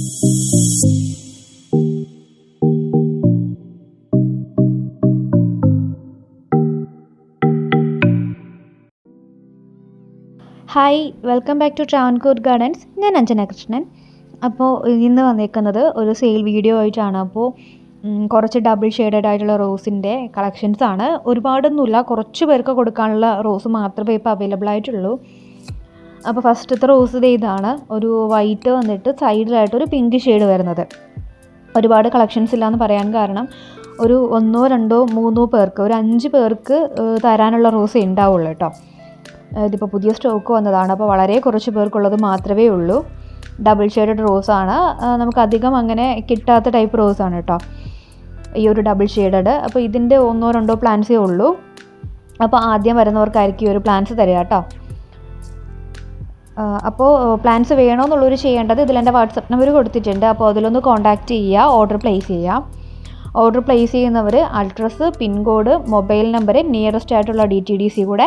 Hi, welcome back to Travancore Gardens. ഞാൻ അഞ്ജന കൃഷ്ണൻ. അപ്പോൾ ഇന്ന് വന്നേക്കുന്നത് ഒരു സെയിൽ വീഡിയോ ആയിട്ടാണ്. അപ്പോൾ കുറച്ച് ഡബിൾ ഷെയ്ഡഡ് ആയിട്ടുള്ള റോസിൻ്റെ കളക്ഷൻസ് ആണ്. ഒരുപാടൊന്നുമില്ല, കുറച്ച് പേർക്ക് കൊടുക്കാനുള്ള റോസ് മാത്രമേ ഇപ്പോൾ അവൈലബിൾ ആയിട്ടുള്ളൂ. അപ്പോൾ ഫസ്റ്റത്തെ റോസ് ഇതാണ്, ഒരു വൈറ്റ് വന്നിട്ട് സൈഡിലായിട്ടൊരു പിങ്ക് ഷെയ്ഡ് വരുന്നത്. ഒരുപാട് കളക്ഷൻസ് ഇല്ലയെന്ന് പറയാൻ കാരണം ഒരു 1, 2, 3 പേർക്ക്, ഒരു 5 പേർക്ക് തരാനുള്ള റോസ് ഉണ്ടാവുള്ളൂ കേട്ടോ. ഇതിപ്പോൾ പുതിയ സ്റ്റോക്ക് വന്നതാണ്, അപ്പോൾ വളരെ കുറച്ച് പേർക്കുള്ളത് മാത്രമേ ഉള്ളൂ. ഡബിൾ ഷെയ്ഡഡ് റോസാണ്, നമുക്കധികം അങ്ങനെ കിട്ടാത്ത ടൈപ്പ് റോസാണ് കേട്ടോ ഈ ഒരു ഡബിൾ ഷെയ്ഡഡ്. അപ്പോൾ ഇതിൻ്റെ 1, 2 പ്ലാന്റ്സേ ഉള്ളൂ. അപ്പോൾ ആദ്യം വരുന്നവർക്കായിരിക്കും ഈ ഒരു പ്ലാന്റ്സ് തരിക കേട്ടോ. അപ്പോൾ പ്ലാന്റ്സ് വേണമെന്നുള്ളവർ ചെയ്യേണ്ടത്, ഇതിലെൻ്റെ വാട്സപ്പ് നമ്പർ കൊടുത്തിട്ടുണ്ട്. അപ്പോൾ അതിലൊന്ന് കോൺടാക്റ്റ് ചെയ്യുക, ഓർഡർ പ്ലേസ് ചെയ്യുക. ഓർഡർ പ്ലേസ് ചെയ്യുന്നവർ address, pincode, mobile number, nearest ആയിട്ടുള്ള DTDC കൂടെ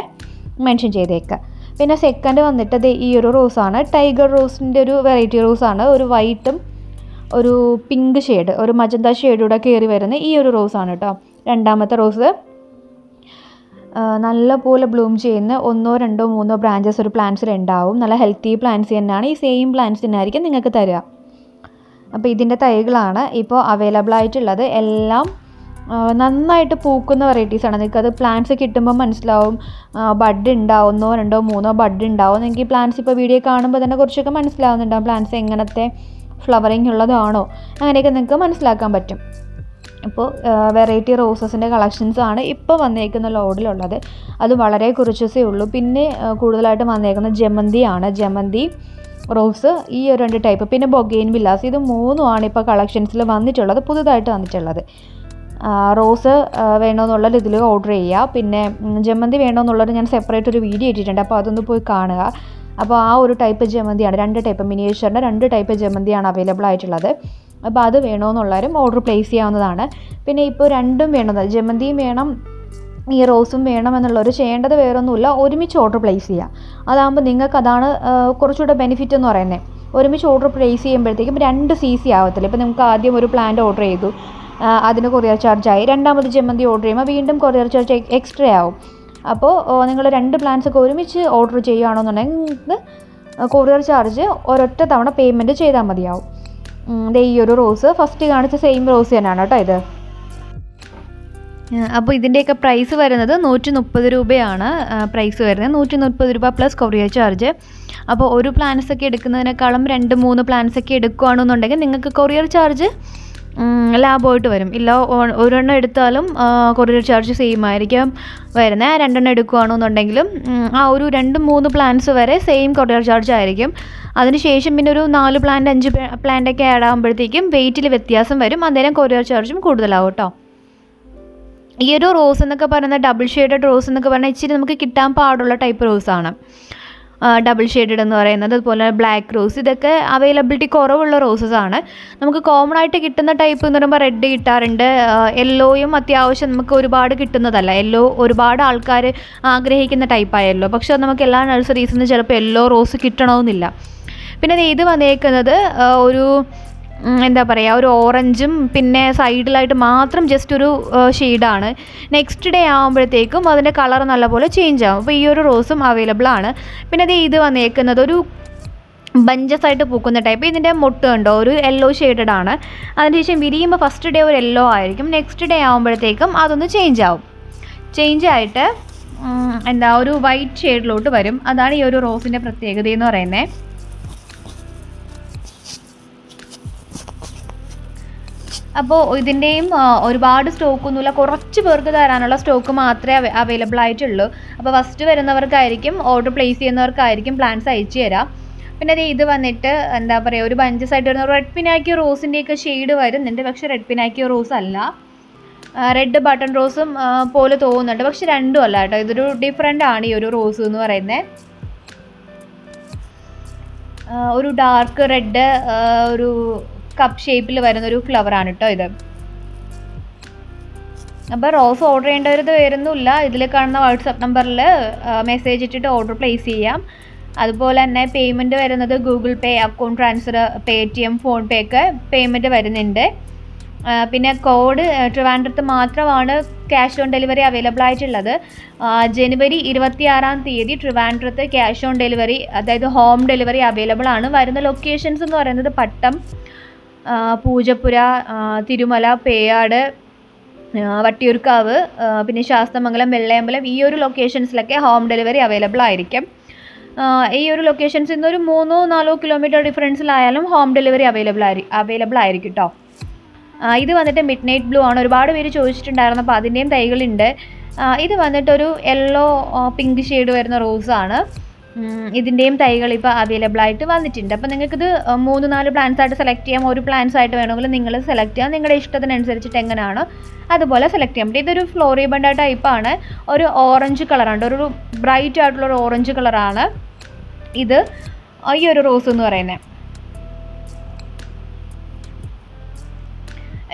മെൻഷൻ ചെയ്തേക്കുക. പിന്നെ സെക്കൻഡ് വന്നിട്ട് ഈ ഒരു റോസാണ്, ടൈഗർ റോസിൻ്റെ ഒരു വെറൈറ്റി റോസാണ്. ഒരു വൈറ്റും ഒരു പിങ്ക് ഷെയ്ഡ്, ഒരു മജന്ത ഷെയ്ഡൂടെ കയറി വരുന്ന ഈ ഒരു റോസാണ് കേട്ടോ. രണ്ടാമത്തെ റോസ് നല്ല പോലെ ബ്ലൂം ചെയ്യുന്ന 1, 2, 3 ബ്രാഞ്ചസ് ഒരു പ്ലാന്റ്സിൽ ഉണ്ടാവും. നല്ല ഹെൽത്തി പ്ലാന്റ്സ് തന്നെയാണ്. ഈ സെയിം പ്ലാന്റ്സ് തന്നെയായിരിക്കും നിങ്ങൾക്ക് തരിക. അപ്പോൾ ഇതിൻ്റെ തൈകളാണ് ഇപ്പോൾ അവൈലബിൾ ആയിട്ടുള്ളത്. എല്ലാം നന്നായിട്ട് പൂക്കുന്ന വെറൈറ്റീസാണ്. നിങ്ങൾക്കത് പ്ലാന്റ്സ് കിട്ടുമ്പോൾ മനസ്സിലാവും. ബഡ് ഉണ്ടാവും, 1, 2, 3 ബഡ് ഉണ്ടാവും. നിങ്ങൾക്ക് പ്ലാന്റ്സ് ഇപ്പോൾ വീഡിയോ കാണുമ്പോൾ തന്നെ കുറച്ചൊക്കെ മനസ്സിലാവുന്നുണ്ടാവും പ്ലാന്റ്സ് എങ്ങനത്തെ ഫ്ലവറിങ് ഉള്ളതാണോ, അങ്ങനെയൊക്കെ നിങ്ങൾക്ക് മനസ്സിലാക്കാൻ പറ്റും. ഇപ്പോൾ വെറൈറ്റി റോസസിൻ്റെ കളക്ഷൻസാണ് ഇപ്പോൾ വന്നേക്കുന്ന ലോഡിലുള്ളത്. അത് വളരെ കുറച്ചേ ഉള്ളൂ. പിന്നെ കൂടുതലായിട്ട് വന്നേക്കുന്നത് ജമന്തിയാണ്. ജമന്തി റോസ് ഈ 2 ടൈപ്പ്, പിന്നെ ബൊഗെയിൻ വില്ലാസ്, ഇത് 3 ഇപ്പോൾ കളക്ഷൻസിൽ വന്നിട്ടുള്ളത്, പുതുതായിട്ട് വന്നിട്ടുള്ളത്. റോസ് വേണമെന്നുള്ളത് ഇതിൽ ഓർഡർ ചെയ്യുക. പിന്നെ ജമന്തി വേണമെന്നുള്ളത് ഞാൻ സെപ്പറേറ്റ് ഒരു വീഡിയോ ഇട്ടിട്ടുണ്ട്, അപ്പോൾ അതൊന്ന് പോയി കാണുക. അപ്പോൾ ആ ഒരു ടൈപ്പ് ജമന്തിയാണ്, 2 ടൈപ്പ് മിനിയേച്ചറിൻ്റെ 2 ടൈപ്പ് ജമന്തിയാണ് അവൈലബിൾ ആയിട്ടുള്ളത്. അപ്പോൾ അത് വേണമെന്നുള്ളവരും ഓർഡർ പ്ലേസ് ചെയ്യാവുന്നതാണ്. പിന്നെ ഇപ്പോൾ രണ്ടും വേണമെന്ന്, ജമന്തിയും വേണം ഈ റോസും വേണമെന്നുള്ളവർ ചെയ്യേണ്ടത് വേറൊന്നുമില്ല, ഒരുമിച്ച് ഓർഡർ പ്ലേസ് ചെയ്യുക. അതാകുമ്പോൾ നിങ്ങൾക്ക് അതാണ് കുറച്ചുകൂടെ ബെനിഫിറ്റ് എന്ന് പറയുന്നത്. ഒരുമിച്ച് ഓർഡർ പ്ലേസ് ചെയ്യുമ്പോഴത്തേക്കും 2 CC ആവത്തില്ല. ഇപ്പോൾ നമുക്ക് ആദ്യം ഒരു പ്ലാന്റ് ഓർഡർ ചെയ്തു, അതിന് കൊറിയർ ചാർജായി. രണ്ടാമത് ജമന്തി ഓർഡർ ചെയ്യുമ്പോൾ വീണ്ടും കൊറിയർ ചാർജ് എക്സ്ട്രാ ആവും. അപ്പോൾ നിങ്ങൾ 2 പ്ലാന്റ്സൊക്കെ ഒരുമിച്ച് ഓർഡർ ചെയ്യുകയാണെന്നുണ്ടെങ്കിൽ കൊറിയർ ചാർജ് ഒരൊറ്റ തവണ പേയ്മെൻറ്റ് ചെയ്താൽ മതിയാവും. ഈ ഒരു റോസ് ഫസ്റ്റ് കാണിച്ച സെയിം റോസ് തന്നെയാണ് കേട്ടോ ഇത്. അപ്പോൾ ഇതിൻ്റെയൊക്കെ പ്രൈസ് വരുന്നത് 130 രൂപയാണ് പ്രൈസ് വരുന്നത്. 130 രൂപ പ്ലസ് കൊറിയർ ചാർജ്. അപ്പോൾ ഒരു പ്ലാന്റ്സൊക്കെ എടുക്കുന്നതിനേക്കാളും 2-3 പ്ലാന്റ്സൊക്കെ എടുക്കുകയാണെന്നുണ്ടെങ്കിൽ നിങ്ങൾക്ക് കൊറിയർ ചാർജ് ലാഭമായിട്ട് വരും. ഇല്ല, ഒരെണ്ണം എടുത്താലും കൊറിയർ ചാർജ് സെയിം ആയിരിക്കും വരുന്നത്. 2 എണ്ണം എടുക്കുകയാണെന്നുണ്ടെങ്കിലും ആ ഒരു 2-3 പ്ലാന്റ്സ് വരെ സെയിം കൊറിയർ ചാർജ് ആയിരിക്കും. അതിനുശേഷം പിന്നെ ഒരു 4 പ്ലാന്റ് 5 പ്ലാന്റൊക്കെ ആഡ് ആകുമ്പോഴത്തേക്കും വെയിറ്റിൽ വ്യത്യാസം വരും. അന്നേരം കൊറിയർ ചാർജും കൂടുതലാവും കേട്ടോ. ഈ ഒരു റോസ് എന്നൊക്കെ പറയുന്നത്, ഡബിൾ ഷെയ്ഡഡ് റോസ് എന്നൊക്കെ പറഞ്ഞാൽ ഇച്ചിരി നമുക്ക് കിട്ടാൻ പാടുള്ള ടൈപ്പ് റോസാണ് ഡബിൾ ഷെയ്ഡഡ് എന്ന് പറയുന്നത്. അതുപോലെ ബ്ലാക്ക് റോസ്, ഇതൊക്കെ അവൈലബിലിറ്റി കുറവുള്ള റോസസ് ആണ്. നമുക്ക് കോമൺ ആയിട്ട് കിട്ടുന്ന ടൈപ്പ് എന്ന് പറയുമ്പോൾ റെഡ് കിട്ടാറുണ്ട്. യെല്ലോയും അത്യാവശ്യം നമുക്ക് ഒരുപാട് കിട്ടുന്നതല്ല. യെല്ലോ ഒരുപാട് ആൾക്കാർ ആഗ്രഹിക്കുന്ന ടൈപ്പായ യെല്ലോ, പക്ഷേ അത് നമുക്ക് എല്ലാ നഴ്സറീസിൽ നിന്ന് ചിലപ്പോൾ യെല്ലോ റോസ് കിട്ടണമെന്നില്ല. പിന്നെ ഇത് വന്നേക്കുന്നത് ഒരു എന്താ പറയുക, ഒരു ഓറഞ്ചും പിന്നെ സൈഡിലായിട്ട് മാത്രം ജസ്റ്റ് ഒരു ഷെയ്ഡാണ്. നെക്സ്റ്റ് ഡേ ആകുമ്പോഴത്തേക്കും അതിൻ്റെ കളർ നല്ലപോലെ ചേഞ്ച് ആകും. അപ്പോൾ ഈ ഒരു റോസും അവൈലബിൾ ആണ്. പിന്നെ ഇത് വന്നേക്കുന്നത് ഒരു ബഞ്ചസ് ആയിട്ട് പൂക്കുന്ന ടൈപ്പ്. ഇതിൻ്റെ മൊട്ട് കണ്ടോ, ഒരു യെല്ലോ ഷെയ്ഡഡ് ആണ്. അതിനുശേഷം വിരിയുമ്പോൾ ഫസ്റ്റ് ഡേ ഒരു യെല്ലോ ആയിരിക്കും, നെക്സ്റ്റ് ഡേ ആകുമ്പോഴത്തേക്കും അതൊന്ന് ചേഞ്ച് ആവും. ചേഞ്ച് ആയിട്ട് ഒരു വൈറ്റ് ഷെയ്ഡിലോട്ട് വരും. അതാണ് ഈ ഒരു റോസിൻ്റെ പ്രത്യേകത എന്ന് പറയുന്നത്. അപ്പോൾ ഇതിൻ്റെയും ഒരുപാട് സ്റ്റോക്കൊന്നുമില്ല, കുറച്ച് പേർക്ക് തരാനുള്ള സ്റ്റോക്ക് മാത്രമേ അവൈലബിൾ ആയിട്ടുള്ളൂ. അപ്പോൾ ഫസ്റ്റ് വരുന്നവർക്കായിരിക്കും, ഓർഡർ പ്ലേസ് ചെയ്യുന്നവർക്കായിരിക്കും പ്ലാന്റ്സ് അയച്ചു തരാം. പിന്നെ ഇത് വന്നിട്ട് ഒരു ബഞ്ചസ് ആയിട്ട് വരുന്ന റെഡ് പിനാക്കിയോ റോസിൻ്റെയൊക്കെ ഷെയ്ഡ് വരുന്നുണ്ട്. പക്ഷേ റെഡ് പിനാക്കിയോ റോസ് അല്ല, റെഡ് ബട്ടൺ റോസും പോലെ തോന്നുന്നുണ്ട്. പക്ഷെ രണ്ടും അല്ല കേട്ടോ, ഇതൊരു ഡിഫറെൻ്റ് ആണ് ഈ ഒരു റോസ് എന്ന് പറയുന്നത്. ഒരു ഡാർക്ക് റെഡ്, ഒരു കപ്പ് ഷേപ്പിൽ വരുന്നൊരു ഫ്ലവറാണ് കേട്ടോ ഇത്. അപ്പോൾ റോസ് ഓർഡർ ചെയ്യേണ്ടവരത് വരുന്നില്ല. ഇതിൽ കാണുന്ന വാട്സപ്പ് നമ്പറിൽ മെസ്സേജ് ഇട്ടിട്ട് ഓർഡർ പ്ലേസ് ചെയ്യാം. അതുപോലെ തന്നെ പേയ്മെൻറ്റ് വരുന്നത് Google Pay, account transfer, Paytm, PhonePe ഒക്കെ പേയ്മെൻറ്റ് വരുന്നുണ്ട്. പിന്നെ കോഡ് ട്രിവാൻഡ്രത്ത് മാത്രമാണ് ക്യാഷ് ഓൺ ഡെലിവറി അവൈലബിൾ ആയിട്ടുള്ളത്. ജനുവരി 26-ാം തീയതി ട്രിവാൻഡ്രത്ത് ക്യാഷ് ഓൺ ഡെലിവറി, അതായത് ഹോം ഡെലിവറി അവൈലബിൾ ആണ്. വരുന്ന ലൊക്കേഷൻസ് എന്ന് പറയുന്നത് പട്ടം, പൂജപ്പുര, തിരുമല, പേയാട്, വട്ടിയൂർക്കാവ്, പിന്നെ ശാസ്തമംഗലം, വെള്ളയമ്പലം, ഈ ഒരു ലൊക്കേഷൻസിലൊക്കെ ഹോം ഡെലിവറി അവൈലബിൾ ആയിരിക്കും. ഈ ഒരു ലൊക്കേഷൻസിൽ നിന്ന് ഒരു 3-4 കിലോമീറ്റർ ഡിഫറൻസിലായാലും ഹോം ഡെലിവറി അവൈലബിൾ ആയിരിക്കും കേട്ടോ. ഇത് വന്നിട്ട് മിഡ് നൈറ്റ് ബ്ലൂ ആണ്. ഒരുപാട് പേര് ചോദിച്ചിട്ടുണ്ടായിരുന്നു, അപ്പോൾ അതിൻ്റെയും തൈകളുണ്ട്. ഇത് വന്നിട്ടൊരു യെല്ലോ പിങ്ക് ഷെയ്ഡ് വരുന്ന റോസാണ്. ഇതിൻ്റെയും തൈകൾ ഇപ്പോൾ അവൈലബിൾ ആയിട്ട് വന്നിട്ടുണ്ട്. അപ്പോൾ നിങ്ങൾക്കിത് 3-4 പ്ലാന്റ്സ് ആയിട്ട് സെലക്ട് ചെയ്യാം. ഒരു പ്ലാന്റ്സ് ആയിട്ട് വേണമെങ്കിൽ നിങ്ങൾ സെലക്ട് ചെയ്യാം. നിങ്ങളുടെ ഇഷ്ടത്തിനനുസരിച്ചിട്ട് എങ്ങനെയാണോ അതുപോലെ സെലക്ട് ചെയ്യാൻ പറ്റും. ഇതൊരു ഫ്ലോറിബണ്ട ടൈപ്പാണ്. ഒരു ഓറഞ്ച് കളറാണ്, ഒരു ബ്രൈറ്റ് ആയിട്ടുള്ളൊരു ഓറഞ്ച് കളറാണ് ഇത്, ഈ ഒരു റോസ് എന്ന് പറയുന്നത്.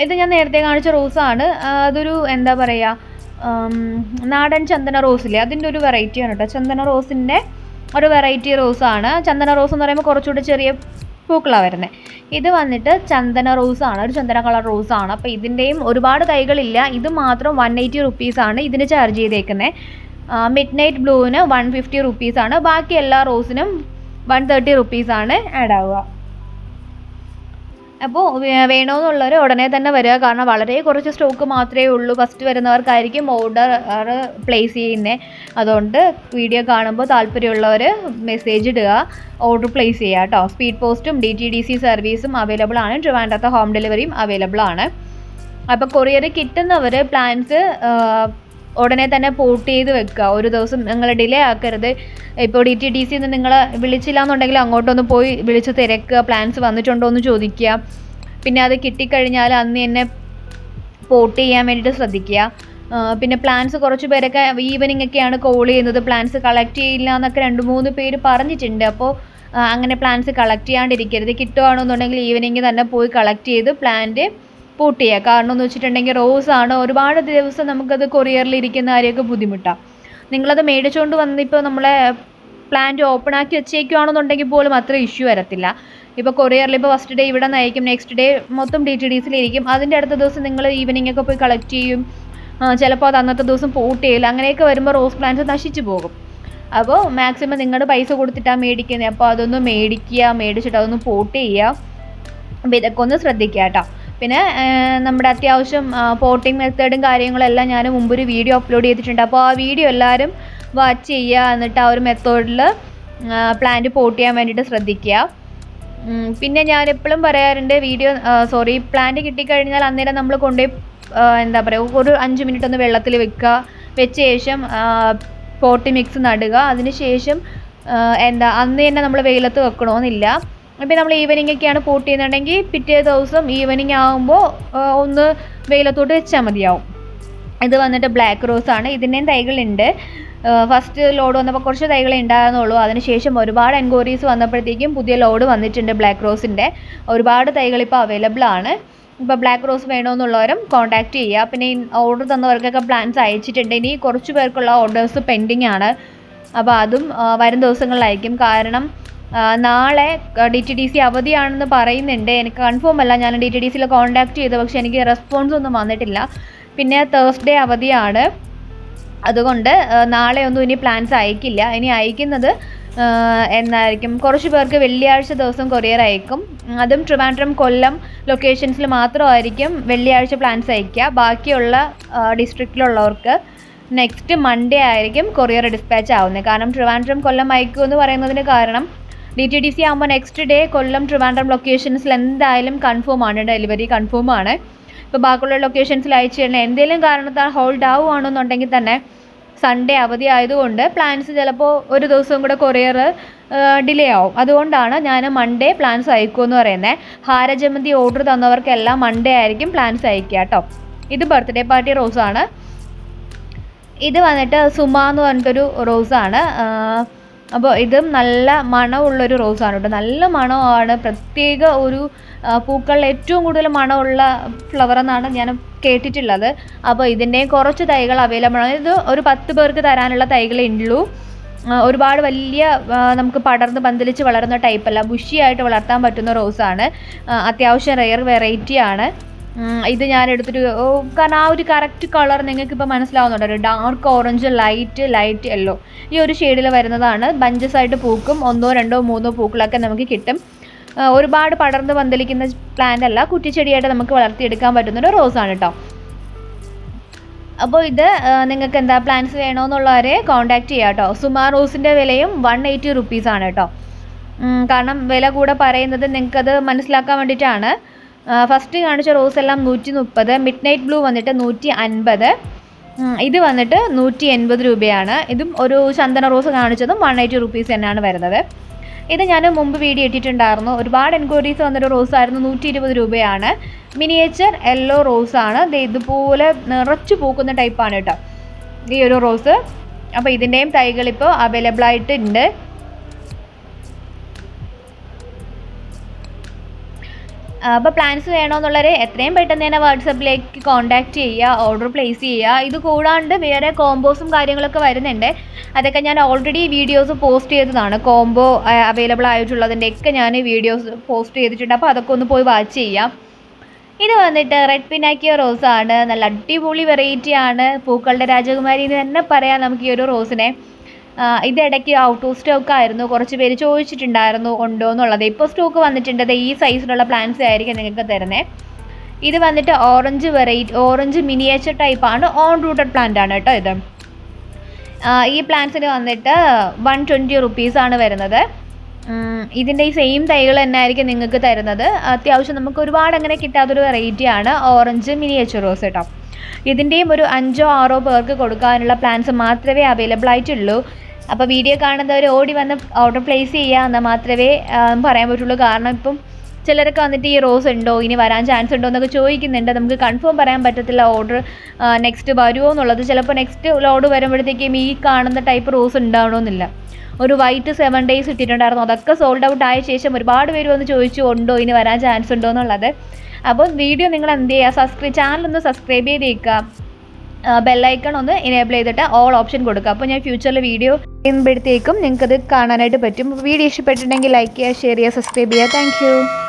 ഇത് ഞാൻ നേരത്തെ കാണിച്ച റോസാണ്. അതൊരു എന്താ പറയുക, നാടൻ ചന്ദന റോസില്ലേ, അതിൻ്റെ ഒരു വെറൈറ്റിയാണ് കേട്ടോ. ചന്ദന റോസിൻ്റെ ഒരു വെറൈറ്റി റോസാണ്. ചന്ദന റോസ് എന്ന് പറയുമ്പോൾ കുറച്ചുകൂടി ചെറിയ പൂക്കളാണ് വരുന്നത്. ഇത് വന്നിട്ട് ചന്ദന റോസാണ്, ഒരു ചന്ദന കളർ റോസാണ്. അപ്പോൾ ഇതിൻ്റെയും ഒരുപാട് തൈകളില്ല. ഇത് മാത്രം 180 റുപ്പീസാണ് ഇതിന് ചാർജ് ചെയ്തേക്കുന്നത്. മിഡ് നൈറ്റ് ബ്ലൂവിന് 150 റുപ്പീസാണ്. ബാക്കി എല്ലാ റോസിനും 130 റുപ്പീസാണ് ആഡ് ആവുക. അപ്പോൾ വേണമെന്നുള്ളവർ ഉടനെ തന്നെ വരിക, കാരണം വളരെ കുറച്ച് സ്റ്റോക്ക് മാത്രമേ ഉള്ളൂ. ഫസ്റ്റ് വരുന്നവർക്കായിരിക്കും ഓർഡർ പ്ലേസ് ചെയ്യുന്നത്. അതുകൊണ്ട് വീഡിയോ കാണുമ്പോൾ താല്പര്യമുള്ളവർ മെസ്സേജ് ഇടുക, ഓർഡർ പ്ലേസ് ചെയ്യുക കേട്ടോ. സ്പീഡ് പോസ്റ്റും DTDC സർവീസും അവൈലബിൾ ആണ്. ട്രിവാൻഡ്രത്ത് ഹോം ഡെലിവറിയും അവൈലബിൾ ആണ്. അപ്പോൾ കൊറിയർ കിട്ടുന്നവർ പ്ലാൻസ് ഉടനെ തന്നെ പോർട്ട് ചെയ്ത് വെക്കുക. ഒരു ദിവസം നിങ്ങൾ ഡിലേ ആക്കരുത്. ഇപ്പോൾ DTDC നിങ്ങൾ വിളിച്ചില്ല എന്നുണ്ടെങ്കിൽ അങ്ങോട്ടൊന്ന് പോയി വിളിച്ച് തിരക്കുക, പ്ലാൻസ് വന്നിട്ടുണ്ടോ എന്ന് ചോദിക്കുക. പിന്നെ അത് കിട്ടിക്കഴിഞ്ഞാൽ അന്ന് തന്നെ പോർട്ട് ചെയ്യാൻ വേണ്ടിയിട്ട് ശ്രദ്ധിക്കുക. പിന്നെ പ്ലാൻസ് കുറച്ച് പേരൊക്കെ ഈവനിങ് ഒക്കെയാണ് കോൾ ചെയ്യുന്നത്, പ്ലാൻസ് കളക്ട് ചെയ്യില്ല എന്നൊക്കെ 2-3 പേര് പറഞ്ഞിട്ടുണ്ട്. അപ്പോൾ അങ്ങനെ പ്ലാൻസ് കളക്ട് ചെയ്യാണ്ടിരിക്കരുത്. കിട്ടുകയാണെന്നുണ്ടെങ്കിൽ ഈവനിങ് തന്നെ പോയി കളക്ട് ചെയ്ത് പ്ലാന്റ് പോർട്ട് ചെയ്യുക. കാരണം എന്ന് വെച്ചിട്ടുണ്ടെങ്കിൽ റോസാണ്, ഒരുപാട് ദിവസം നമുക്കത് കൊറിയറിൽ ഇരിക്കുന്ന കാര്യമൊക്കെ ബുദ്ധിമുട്ടാണ്. നിങ്ങളത് മേടിച്ചുകൊണ്ട് വന്നിപ്പോൾ നമ്മളെ പ്ലാന്റ് ഓപ്പൺ ആക്കി വെച്ചേക്കുകയാണെന്നുണ്ടെങ്കിൽ പോലും അത്ര ഇഷ്യൂ വരത്തില്ല. ഇപ്പോൾ കൊറിയറിൽ ഇപ്പോൾ ഫസ്റ്റ് ഡേ ഇവിടെ നിന്നായിരിക്കും, നെക്സ്റ്റ് ഡേ മൊത്തം DTDCയിലിരിക്കും. അതിൻ്റെ അടുത്ത ദിവസം നിങ്ങൾ ഈവനിങ് ഒക്കെ പോയി കളക്ട് ചെയ്യും, ചിലപ്പോൾ അത് അന്നത്തെ ദിവസം പോർട്ട് ചെയ്യില്ല. അങ്ങനെയൊക്കെ വരുമ്പോൾ റോസ് പ്ലാന്റ്സ് നശിച്ചു പോകും. അപ്പോൾ മാക്സിമം നിങ്ങളുടെ പൈസ കൊടുത്തിട്ടാണ് മേടിക്കുന്നത്. അപ്പോൾ അതൊന്ന് മേടിച്ചിട്ട് അതൊന്ന് പോർട്ട് ചെയ്യുക. അപ്പോൾ ഇതൊക്കെ ഒന്ന് ശ്രദ്ധിക്കുക കേട്ടോ. പിന്നെ നമ്മുടെ അത്യാവശ്യം പോർട്ടിങ് മെത്തേഡും കാര്യങ്ങളെല്ലാം ഞാൻ മുമ്പൊരു വീഡിയോ അപ്ലോഡ് ചെയ്തിട്ടുണ്ട്. അപ്പോൾ ആ വീഡിയോ എല്ലാവരും വാച്ച് ചെയ്യുക. എന്നിട്ട് ആ ഒരു മെത്തേഡിൽ പ്ലാന്റ് പോർട്ട് ചെയ്യാൻ വേണ്ടിയിട്ട് ശ്രദ്ധിക്കുക. പിന്നെ ഞാൻ എപ്പോഴും പറയാറുണ്ട്, പ്ലാന്റ് കിട്ടിക്കഴിഞ്ഞാൽ അന്നേരം നമ്മൾ കൊണ്ടുപോയി എന്താ പറയുക, ഒരു 5 മിനിറ്റ് ഒന്ന് വെള്ളത്തിൽ വെച്ച ശേഷം പോട്ടി മിക്സ് നടുക. അതിന് ശേഷം അന്ന് തന്നെ നമ്മൾ വെയിലത്ത് വെക്കണമെന്നില്ല. അപ്പോൾ നമ്മൾ ഈവനിങ് ഒക്കെയാണ് പോട്ട് ചെയ്യുന്നുണ്ടെങ്കിൽ പിറ്റേ ദിവസം ഈവനിങ് ആകുമ്പോൾ ഒന്ന് വെയിലത്തോട്ട് വെച്ചാൽ മതിയാവും. ഇത് വന്നിട്ട് ബ്ലാക്ക് റോസാണ്. ഇതിൻ്റെയും തൈകളുണ്ട്. ഫസ്റ്റ് ലോഡ് വന്നപ്പോൾ കുറച്ച് തൈകളെ ഉണ്ടായിരുന്നുള്ളൂ. അതിനുശേഷം ഒരുപാട് എൻക്വയറീസ് വന്നപ്പോഴത്തേക്കും പുതിയ ലോഡ് വന്നിട്ടുണ്ട് ബ്ലാക്ക് റോസിൻ്റെ. ഒരുപാട് തൈകൾ ഇപ്പോൾ അവൈലബിൾ ആണ്. ഇപ്പോൾ ബ്ലാക്ക് റോസ് വേണമെന്നുള്ളവരും കോൺടാക്റ്റ് ചെയ്യുക. പിന്നെ ഓർഡർ തന്നവർക്കൊക്കെ പ്ലാൻസ് അയച്ചിട്ടുണ്ട്. ഇനി കുറച്ച് പേർക്കുള്ള ഓർഡേഴ്സ് പെൻഡിങ് ആണ്. അപ്പോൾ അതും വരും ദിവസങ്ങളിലായിരിക്കും. കാരണം നാളെ DTDC അവധിയാണെന്ന് പറയുന്നുണ്ട്. എനിക്ക് കൺഫേം അല്ല, ഞാൻ DTDCയിൽ കോൺടാക്റ്റ് ചെയ്തു, പക്ഷേ എനിക്ക് റെസ്പോൺസ് ഒന്നും വന്നിട്ടില്ല. പിന്നെ തേഴ്സ്ഡേ അവധിയാണ്. അതുകൊണ്ട് നാളെ ഒന്നും ഇനി പ്ലാൻസ് അയക്കില്ല. ഇനി അയക്കുന്നത് എന്നായിരിക്കും, കുറച്ച് പേർക്ക് വെള്ളിയാഴ്ച ദിവസം കൊറിയർ അയക്കും. അതും ട്രിവാൻഡ്രം, കൊല്ലം ലൊക്കേഷൻസിൽ മാത്രമായിരിക്കും വെള്ളിയാഴ്ച പ്ലാൻസ് അയക്കുക. ബാക്കിയുള്ള ഡിസ്ട്രിക്റ്റിലുള്ളവർക്ക് നെക്സ്റ്റ് മൺഡേ ആയിരിക്കും കൊറിയർ ഡിസ്പാച്ച് ആവുന്നത്. കാരണം ട്രിവാൻഡ്രം, കൊല്ലം അയക്കുമെന്ന് പറയുന്നതിന് കാരണം DTDC ആകുമ്പോൾ നെക്സ്റ്റ് ഡേ കൊല്ലം, ട്രിവാൻഡ്രം ലൊക്കേഷൻസിൽ എന്തായാലും കൺഫേം ആണ്, ഡെലിവറി കൺഫേം ആണ്. ഇപ്പോൾ ബാക്കിയുള്ള ലൊക്കേഷൻസിൽ അയച്ചു കഴിഞ്ഞാൽ എന്തെങ്കിലും കാരണത്താൽ ഹോൾഡ് ആവുകയാണെന്നുണ്ടെങ്കിൽ തന്നെ സൺഡേ അവധി ആയതുകൊണ്ട് പ്ലാൻസ് ചിലപ്പോൾ ഒരു ദിവസവും കൂടെ കൊറിയർ ഡിലേ ആവും. അതുകൊണ്ടാണ് ഞാൻ മൺഡേ പ്ലാൻസ് അയക്കുമെന്ന് പറയുന്നത്. ഹാരജമന്തി ഓർഡർ തന്നവർക്കെല്ലാം മൺഡേ ആയിരിക്കും പ്ലാൻസ് അയക്കുക കേട്ടോ. ഇത് ബർത്ത്ഡേ പാർട്ടി റോസാണ്. ഇത് വന്നിട്ട് സുമ എന്ന് പറഞ്ഞിട്ടൊരു റോസാണ്. അപ്പോൾ ഇതും നല്ല മണമുള്ളൊരു റോസാണ് കേട്ടോ. നല്ല മണമാണ്. പ്രത്യേക ഒരു പൂക്കളിൽ ഏറ്റവും കൂടുതൽ മണമുള്ള ഫ്ലവർ എന്നാണ് ഞാൻ കേട്ടിട്ടുള്ളത്. അപ്പോൾ ഇതിൻ്റെയും കുറച്ച് തൈകൾ അവൈലബിൾ ആണ്. ഇത് ഒരു 10 പേർക്ക് തരാനുള്ള തൈകളേ ഉള്ളൂ. ഒരുപാട് വലിയ നമുക്ക് പടർന്ന് പന്തലിച്ച് വളരുന്ന ടൈപ്പല്ല, ബുഷിയായിട്ട് വളർത്താൻ പറ്റുന്ന റോസാണ്. അത്യാവശ്യം റെയർ വെറൈറ്റിയാണ്. ഇത് ഞാൻ എടുത്തിട്ട് കാരണം ആ ഒരു കറക്റ്റ് കളർ നിങ്ങൾക്കിപ്പോൾ മനസ്സിലാവുന്നുണ്ടോ, ഒരു ഡാർക്ക് ഓറഞ്ച്, ലൈറ്റ് യെല്ലോ, ഈ ഒരു ഷെയ്ഡിൽ വരുന്നതാണ്. ബഞ്ചസ് ആയിട്ട് പൂക്കും, 1, 2, 3 പൂക്കളൊക്കെ നമുക്ക് കിട്ടും. ഒരുപാട് പടർന്ന് പന്തലിക്കുന്ന പ്ലാന്റ് അല്ല, കുറ്റിച്ചെടിയായിട്ട് നമുക്ക് വളർത്തിയെടുക്കാൻ പറ്റുന്നൊരു റോസാണ് കേട്ടോ. അപ്പോൾ ഇത് നിങ്ങൾക്ക് എന്താ പ്ലാന്റ്സ് വേണമെന്നുള്ളവരെ കോൺടാക്റ്റ് ചെയ്യാം കേട്ടോ. സുമാ റോസിൻ്റെ വിലയും 180 റുപ്പീസാണ് കേട്ടോ. കാരണം വില കൂടെ പറയുന്നത് നിങ്ങൾക്കത് മനസ്സിലാക്കാൻ വേണ്ടിയിട്ടാണ്. ഫസ്റ്റ് കാണിച്ച റോസ് എല്ലാം 130, മിഡ് നൈറ്റ് ബ്ലൂ വന്നിട്ട് 150, ഇത് വന്നിട്ട് 180 രൂപയാണ്. ഇതും ഒരു ചന്ദന റോസ് കാണിച്ചതും 180 റുപ്പീസ് തന്നെയാണ് വരുന്നത്. ഇത് ഞാൻ മുമ്പ് വീഡിയോ ഇട്ടിട്ടുണ്ടായിരുന്നു. ഒരുപാട് എൻക്വയറീസ് വന്നൊരു റോസായിരുന്നു. 120 രൂപയാണ്. മിനിയേച്ചർ യെല്ലോ റോസാണ്. ഇതുപോലെ നിറച്ച് പൂക്കുന്ന ടൈപ്പാണ് കേട്ടോ ഈ ഒരു റോസ്. അപ്പോൾ ഇതിൻ്റെയും തൈകൾ ഇപ്പോൾ അവൈലബിൾ ആയിട്ടുണ്ട്. അപ്പോൾ പ്ലാൻസ് വേണമെന്നുള്ളവർ എത്രയും പെട്ടെന്ന് തന്നെ വാട്സപ്പിലേക്ക് കോൺടാക്റ്റ് ചെയ്യുക, ഓർഡർ പ്ലേസ് ചെയ്യുക. ഇത് കൂടാണ്ട് വേറെ കോംബോസും കാര്യങ്ങളൊക്കെ വരുന്നുണ്ട്. അതൊക്കെ ഞാൻ ഓൾറെഡി വീഡിയോസ് പോസ്റ്റ് ചെയ്തതാണ്. കോംബോ അവൈലബിൾ ആയിട്ടുള്ളതിൻ്റെയൊക്കെ ഞാൻ വീഡിയോസ് പോസ്റ്റ് ചെയ്തിട്ടുണ്ട്. അപ്പോൾ അതൊക്കെ ഒന്ന് പോയി വാച്ച് ചെയ്യാം. ഇത് വന്നിട്ട് റെഡ് പിനാക്കിയോ റോസാണ്. നല്ല അടിപൊളി വെറൈറ്റിയാണ്. പൂക്കളുടെ രാജകുമാരി എന്ന് തന്നെ പറയാം നമുക്ക് ഈ ഒരു റോസിനെ. ഇതിടയ്ക്ക് ഔട്ട് ഓഫ് സ്റ്റോക്ക് ആയിരുന്നു. കുറച്ച് പേര് ചോദിച്ചിട്ടുണ്ടായിരുന്നു ഉണ്ടോ എന്നുള്ളത്. ഇപ്പോൾ സ്റ്റോക്ക് വന്നിട്ടുണ്ട്. ഈ സൈസിലുള്ള പ്ലാന്റ്സ് ആയിരിക്കും നിങ്ങൾക്ക് തരുന്നത്. ഇത് വന്നിട്ട് ഓറഞ്ച് മിനിയേച്ചർ ടൈപ്പാണ്. ഓൺ റൂട്ടഡ് പ്ലാന്റ് ആണ് കേട്ടോ ഇത്. ഈ പ്ലാന്റ്സിന് വന്നിട്ട് 120 റുപ്പീസാണ് വരുന്നത്. ഇതിൻ്റെ ഈ സെയിം തൈകൾ തന്നെ ആയിരിക്കും നിങ്ങൾക്ക് തരുന്നത്. അത്യാവശ്യം നമുക്ക് ഒരുപാട് അങ്ങനെ കിട്ടാത്തൊരു വെറൈറ്റിയാണ് ഓറഞ്ച് മിനിയേച്ചർ റോസ് കേട്ടോ. ഇതിൻ്റെയും ഒരു 5 or 6 പേർക്ക് കൊടുക്കാനുള്ള പ്ലാൻസ് മാത്രമേ അവൈലബിൾ ആയിട്ടുള്ളൂ. അപ്പോൾ വീഡിയോ കാണുന്നവർ ഓടി വന്ന് ഓർഡർ പ്ലേസ് ചെയ്യുക എന്നാൽ മാത്രമേ പറയാൻ പറ്റുള്ളൂ. കാരണം ഇപ്പം ചിലരൊക്കെ വന്നിട്ട് ഈ റോസ് ഉണ്ടോ, ഇനി വരാൻ ചാൻസ് ഉണ്ടോ എന്നൊക്കെ ചോദിക്കുന്നുണ്ട്. നമുക്ക് കൺഫേം പറയാൻ പറ്റത്തില്ല ഓർഡർ നെക്സ്റ്റ് വരുമോ എന്നുള്ളത്. ചിലപ്പോൾ നെക്സ്റ്റ് ലോഡ് വരുമ്പോഴത്തേക്കും ഈ കാണുന്ന ടൈപ്പ് റോസ് ഉണ്ടാവണമെന്നില്ല. ഒരു വൈറ്റ് 7 days ഇട്ടിട്ടുണ്ടായിരുന്നു. അതൊക്കെ സോൾഡ് ഔട്ട് ആയ ശേഷം ഒരുപാട് പേര് വന്ന് ചോദിച്ചു ഉണ്ടോ, ഇനി വരാൻ ചാൻസ് ഉണ്ടോ എന്നുള്ളത്. അപ്പോൾ വീഡിയോ നിങ്ങൾ എന്ത് ചെയ്യുക, ചാനലൊന്ന് സബ്സ്ക്രൈബ് ചെയ്തേക്കുക, ബെല്ലൈക്കൺ ഒന്ന് എനേബിൾ ചെയ്തിട്ട് ഓൾ ഓപ്ഷൻ കൊടുക്കുക. അപ്പോൾ ഞാൻ ഫ്യൂച്ചറിൽ വീഡിയോ ചെയ്യുമ്പോഴത്തേക്കും നിങ്ങൾക്കത് കാണാനായിട്ട് പറ്റും. വീഡിയോ ഇഷ്ടപ്പെട്ടിട്ടുണ്ടെങ്കിൽ ലൈക്ക് ചെയ്യുക, ഷെയർ ചെയ്യുക, സബ്സ്ക്രൈബ് ചെയ്യുക. താങ്ക്